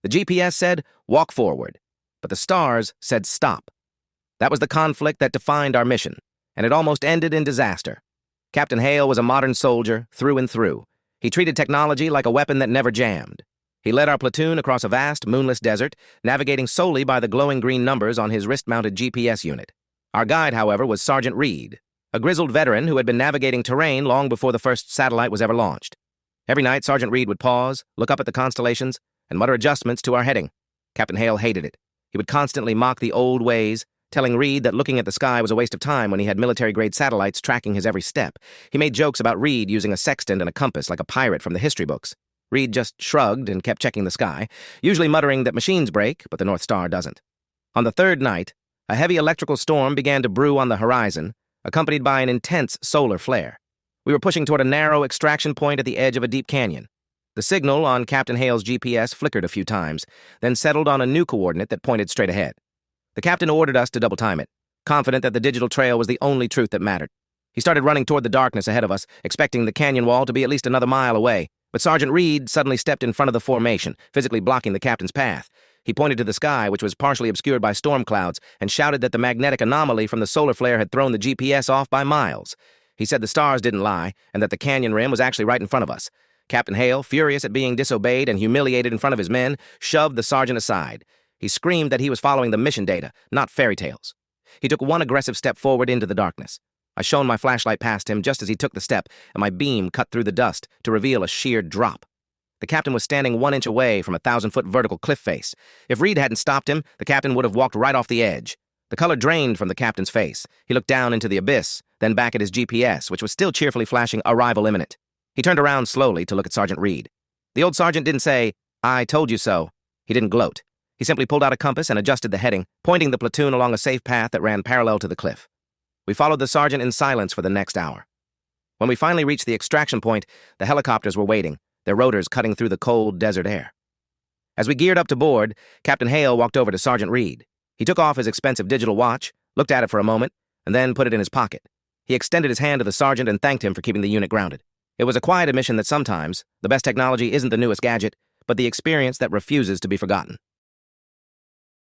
The GPS said, walk forward, but the stars said stop. That was the conflict that defined our mission, and it almost ended in disaster. Captain Hale was a modern soldier, through and through. He treated technology like a weapon that never jammed. He led our platoon across a vast, moonless desert, navigating solely by the glowing green numbers on his wrist-mounted GPS unit. Our guide, however, was Sergeant Reed, a grizzled veteran who had been navigating terrain long before the first satellite was ever launched. Every night, Sergeant Reed would pause, look up at the constellations, and mutter adjustments to our heading. Captain Hale hated it. He would constantly mock the old ways, telling Reed that looking at the sky was a waste of time when he had military-grade satellites tracking his every step. He made jokes about Reed using a sextant and a compass like a pirate from the history books. Reed just shrugged and kept checking the sky, usually muttering that machines break, but the North Star doesn't. On the third night, a heavy electrical storm began to brew on the horizon, accompanied by an intense solar flare. We were pushing toward a narrow extraction point at the edge of a deep canyon. The signal on Captain Hale's GPS flickered a few times, then settled on a new coordinate that pointed straight ahead. The captain ordered us to double time it, confident that the digital trail was the only truth that mattered. He started running toward the darkness ahead of us, expecting the canyon wall to be at least another mile away, but Sergeant Reed suddenly stepped in front of the formation, physically blocking the captain's path. He pointed to the sky, which was partially obscured by storm clouds, and shouted that the magnetic anomaly from the solar flare had thrown the GPS off by miles. He said the stars didn't lie, and that the canyon rim was actually right in front of us. Captain Hale, furious at being disobeyed and humiliated in front of his men, shoved the sergeant aside. He screamed that he was following the mission data, not fairy tales. He took one aggressive step forward into the darkness. I shone my flashlight past him just as he took the step, and my beam cut through the dust to reveal a sheer drop. The captain was standing 1 inch away from a 1,000-foot vertical cliff face. If Reed hadn't stopped him, the captain would have walked right off the edge. The color drained from the captain's face. He looked down into the abyss, then back at his GPS, which was still cheerfully flashing arrival imminent. He turned around slowly to look at Sergeant Reed. The old sergeant didn't say, "I told you so." He didn't gloat. He simply pulled out a compass and adjusted the heading, pointing the platoon along a safe path that ran parallel to the cliff. We followed the sergeant in silence for the next hour. When we finally reached the extraction point, the helicopters were waiting, their rotors cutting through the cold desert air. As we geared up to board, Captain Hale walked over to Sergeant Reed. He took off his expensive digital watch, looked at it for a moment, and then put it in his pocket. He extended his hand to the sergeant and thanked him for keeping the unit grounded. It was a quiet admission that sometimes the best technology isn't the newest gadget, but the experience that refuses to be forgotten.